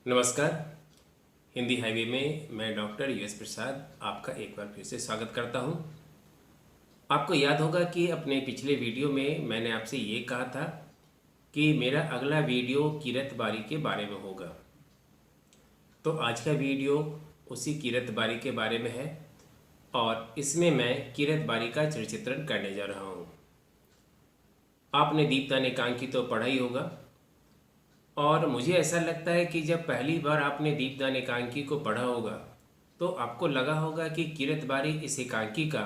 नमस्कार। हिंदी हाईवे में मैं डॉक्टर यूएस प्रसाद आपका एक बार फिर से स्वागत करता हूं। आपको याद होगा कि अपने पिछले वीडियो में मैंने आपसे ये कहा था कि मेरा अगला वीडियो किरत बारी के बारे में होगा। तो आज का वीडियो उसी किरत बारी के बारे में है और इसमें मैं किरत बारी का चित्रण करने जा रहा हूँ। आपने दीपदान एकांकी तो पढ़ा ही होगा और मुझे ऐसा लगता है कि जब पहली बार आपने दीपदान एकांकी को पढ़ा होगा तो आपको लगा होगा कि किरत बारी इस एकांकी का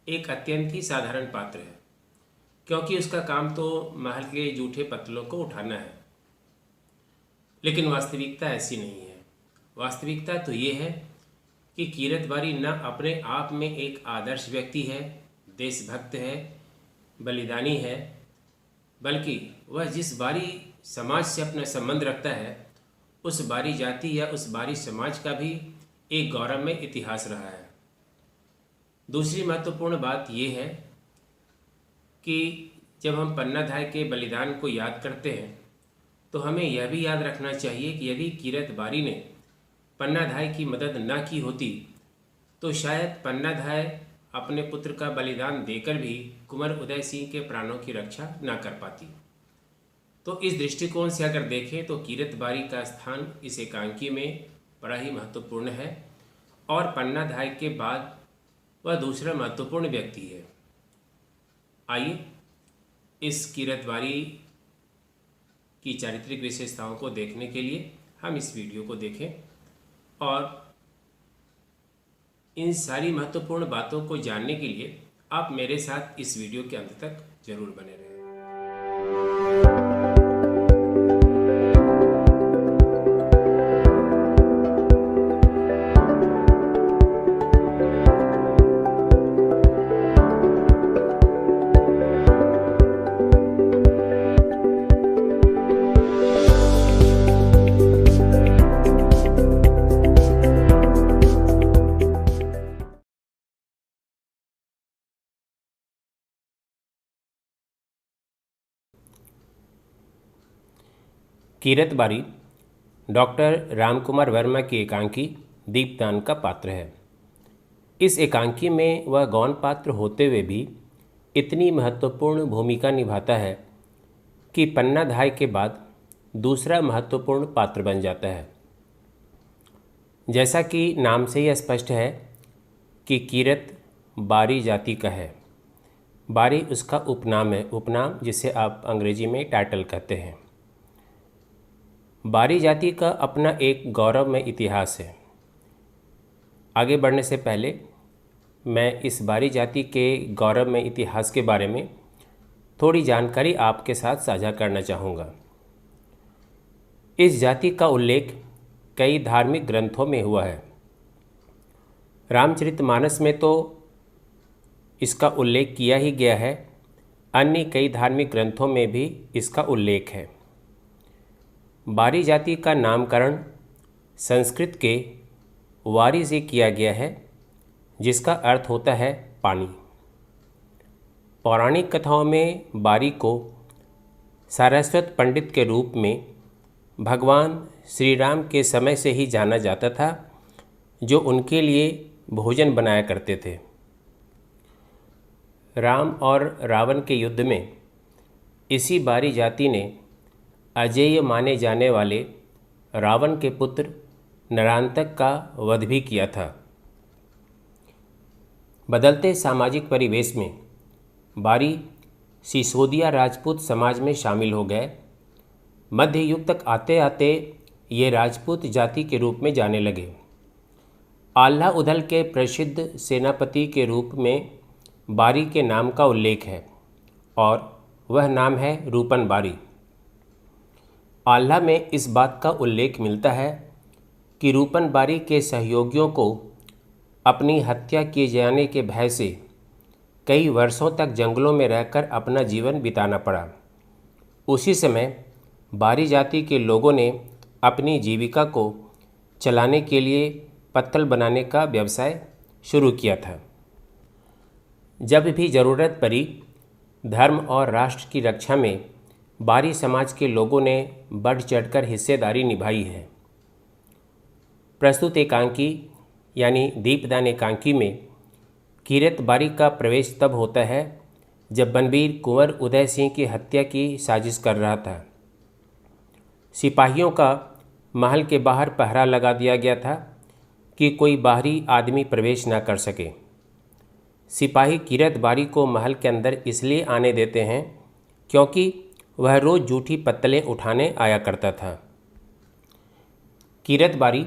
एक अत्यंत ही साधारण पात्र है, क्योंकि उसका काम तो महल के जूठे पत्तलों को उठाना है। लेकिन वास्तविकता ऐसी नहीं है। वास्तविकता तो ये है कि किरत बारी न अपने आप में एक आदर्श व्यक्ति है, देशभक्त है, बलिदानी है, बल्कि वह जिस बारी समाज से अपना संबंध रखता है उस बारी जाति या उस बारी समाज का भी एक गौरवमय इतिहास रहा है। दूसरी महत्वपूर्ण बात यह है कि जब हम पन्नाधाय के बलिदान को याद करते हैं तो हमें यह भी याद रखना चाहिए कि यदि किरत बारी ने पन्नाधाय की मदद न की होती तो शायद पन्नाधाय अपने पुत्र का बलिदान देकर भी कुंवर उदय सिंह के प्राणों की रक्षा न कर पाती। तो इस दृष्टिकोण से अगर देखें तो किरत बारी का स्थान इस एकांकी में बड़ा ही महत्वपूर्ण है और पन्नाधाय के बाद वह दूसरा महत्वपूर्ण व्यक्ति है। आइए इस किरत बारी की चारित्रिक विशेषताओं को देखने के लिए हम इस वीडियो को देखें और इन सारी महत्वपूर्ण बातों को जानने के लिए आप मेरे साथ इस वीडियो के अंत तक जरूर बने रहें। किरत बारी डॉक्टर रामकुमार वर्मा की एकांकी दीपदान का पात्र है। इस एकांकी में वह गौण पात्र होते हुए भी इतनी महत्वपूर्ण भूमिका निभाता है कि पन्नाधाय के बाद दूसरा महत्वपूर्ण पात्र बन जाता है। जैसा कि नाम से ही स्पष्ट है कि किरत बारी जाति का है। बारी उसका उपनाम है, उपनाम जिसे आप अंग्रेजी में टाइटल कहते हैं। बारी जाति का अपना एक गौरवमय इतिहास है। आगे बढ़ने से पहले मैं इस बारी जाति के गौरवमय इतिहास के बारे में थोड़ी जानकारी आपके साथ साझा करना चाहूँगा। इस जाति का उल्लेख कई धार्मिक ग्रंथों में हुआ है। रामचरितमानस में तो इसका उल्लेख किया ही गया है, अन्य कई धार्मिक ग्रंथों में भी इसका उल्लेख है। बारी जाति का नामकरण संस्कृत के वारी से किया गया है, जिसका अर्थ होता है पानी। पौराणिक कथाओं में बारी को सारस्वत पंडित के रूप में भगवान श्री राम के समय से ही जाना जाता था, जो उनके लिए भोजन बनाया करते थे। राम और रावण के युद्ध में इसी बारी जाति ने अजेय माने जाने वाले रावण के पुत्र नरांतक का वध भी किया था। बदलते सामाजिक परिवेश में बारी सिसोदिया राजपूत समाज में शामिल हो गए। मध्य युग तक आते आते ये राजपूत जाति के रूप में जाने लगे। आल्हा उदल के प्रसिद्ध सेनापति के रूप में बारी के नाम का उल्लेख है और वह नाम है रूपन बारी। आल्हा में इस बात का उल्लेख मिलता है कि रूपन बारी के सहयोगियों को अपनी हत्या किए जाने के भय से कई वर्षों तक जंगलों में रहकर अपना जीवन बिताना पड़ा। उसी समय बारी जाति के लोगों ने अपनी जीविका को चलाने के लिए पत्तल बनाने का व्यवसाय शुरू किया था। जब भी ज़रूरत पड़ी, धर्म और राष्ट्र की रक्षा में बारी समाज के लोगों ने बढ़ चढ़कर हिस्सेदारी निभाई है। प्रस्तुत एकांकी यानी दीपदान एकांकी में कीरत बारी का प्रवेश तब होता है जब बनबीर कुंवर उदय सिंह की हत्या की साजिश कर रहा था। सिपाहियों का महल के बाहर पहरा लगा दिया गया था कि कोई बाहरी आदमी प्रवेश न कर सके। सिपाही कीरत बारी को महल के अंदर इसलिए आने देते हैं क्योंकि वह रोज़ जूठी पत्तलें उठाने आया करता था। कीरत बारी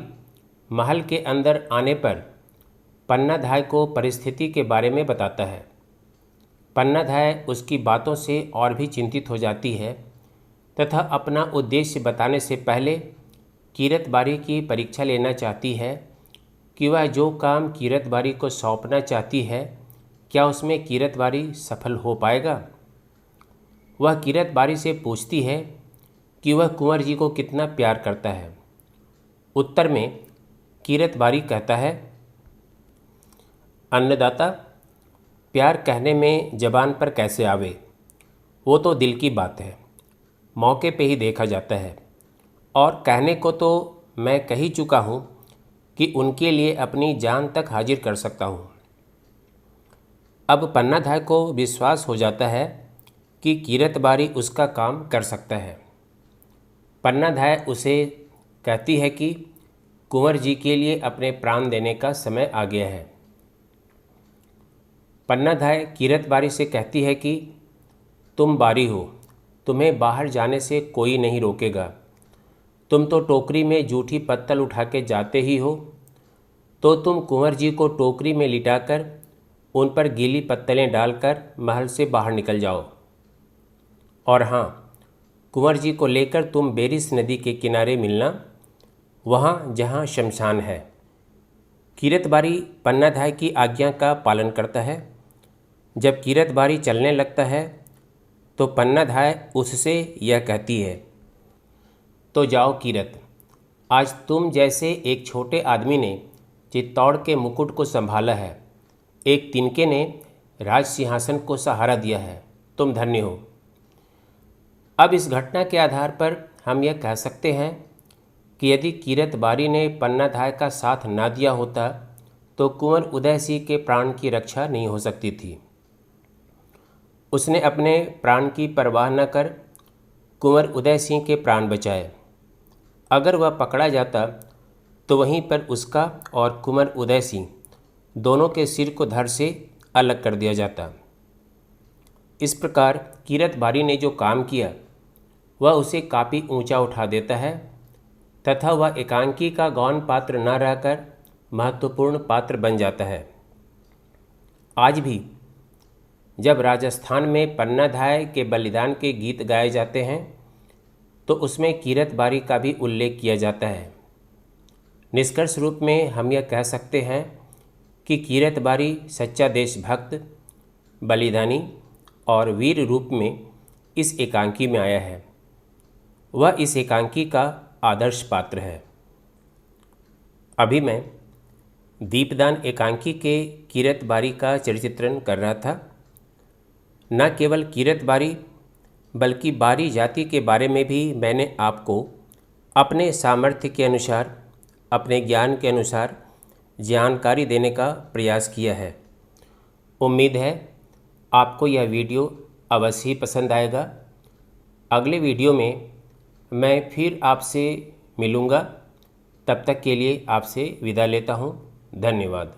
महल के अंदर आने पर पन्नाधाय को परिस्थिति के बारे में बताता है। पन्नाधाय उसकी बातों से और भी चिंतित हो जाती है तथा अपना उद्देश्य बताने से पहले कीरत बारी की परीक्षा लेना चाहती है कि वह जो काम कीरत बारी को सौंपना चाहती है क्या उसमें कीरत बारी सफल हो पाएगा। वह कीरत बारी से पूछती है कि वह कुंवर जी को कितना प्यार करता है। उत्तर में कीरत बारी कहता है, अन्नदाता, प्यार कहने में जबान पर कैसे आवे, वो तो दिल की बात है, मौके पे ही देखा जाता है। और कहने को तो मैं कह ही चुका हूँ कि उनके लिए अपनी जान तक हाजिर कर सकता हूँ। अब पन्नाधाय को विश्वास हो जाता है कि कीरत बारी उसका काम कर सकता है। पन्नाधाय उसे कहती है कि कुंवर जी के लिए अपने प्राण देने का समय आ गया है। पन्नाधाय कीरत बारी से कहती है कि तुम बारी हो, तुम्हें बाहर जाने से कोई नहीं रोकेगा। तुम तो टोकरी में जूठी पत्तल उठा के जाते ही हो, तो तुम कुंवर जी को टोकरी में लिटाकर उन पर गीली पत्तलें डालकर महल से बाहर निकल जाओ। और हाँ, कुंवर जी को लेकर तुम बेरिस नदी के किनारे मिलना, वहाँ जहाँ शमशान है। कीरत बारी पन्नाधाय की आज्ञा का पालन करता है। जब कीरत बारी चलने लगता है तो पन्नाधाय उससे यह कहती है, तो जाओ कीरत, आज तुम जैसे एक छोटे आदमी ने चित्तौड़ के मुकुट को संभाला है, एक तिनके ने राज सिंहासन को सहारा दिया है, तुम धन्य हो। अब इस घटना के आधार पर हम यह कह सकते हैं कि यदि कीरत बारी ने पन्नाधाय का साथ ना दिया होता तो कुंवर उदय सिंह के प्राण की रक्षा नहीं हो सकती थी। उसने अपने प्राण की परवाह न कर कुंवर उदय सिंह के प्राण बचाए। अगर वह पकड़ा जाता तो वहीं पर उसका और कुंवर उदय सिंह दोनों के सिर को धड़ से अलग कर दिया जाता। इस प्रकार कीरत बारी ने जो काम किया वह उसे काफ़ी ऊंचा उठा देता है तथा वह एकांकी का गौण पात्र न रहकर महत्वपूर्ण पात्र बन जाता है। आज भी जब राजस्थान में पन्नाधाय के बलिदान के गीत गाए जाते हैं तो उसमें कीरत बारी का भी उल्लेख किया जाता है। निष्कर्ष रूप में हम यह कह सकते हैं कि कीरत बारी सच्चा देशभक्त, बलिदानी और वीर रूप में इस एकांकी में आया है। वह इस एकांकी का आदर्श पात्र है। अभी मैं दीपदान एकांकी के कीरत बारी का चरित्रण कर रहा था। न केवल कीरत बारी बल्कि बारी जाति के बारे में भी मैंने आपको अपने सामर्थ्य के अनुसार, अपने ज्ञान के अनुसार जानकारी देने का प्रयास किया है। उम्मीद है आपको यह वीडियो अवश्य ही पसंद आएगा। अगले वीडियो में मैं फिर आपसे मिलूँगा। तब तक के लिए आपसे विदा लेता हूँ। धन्यवाद।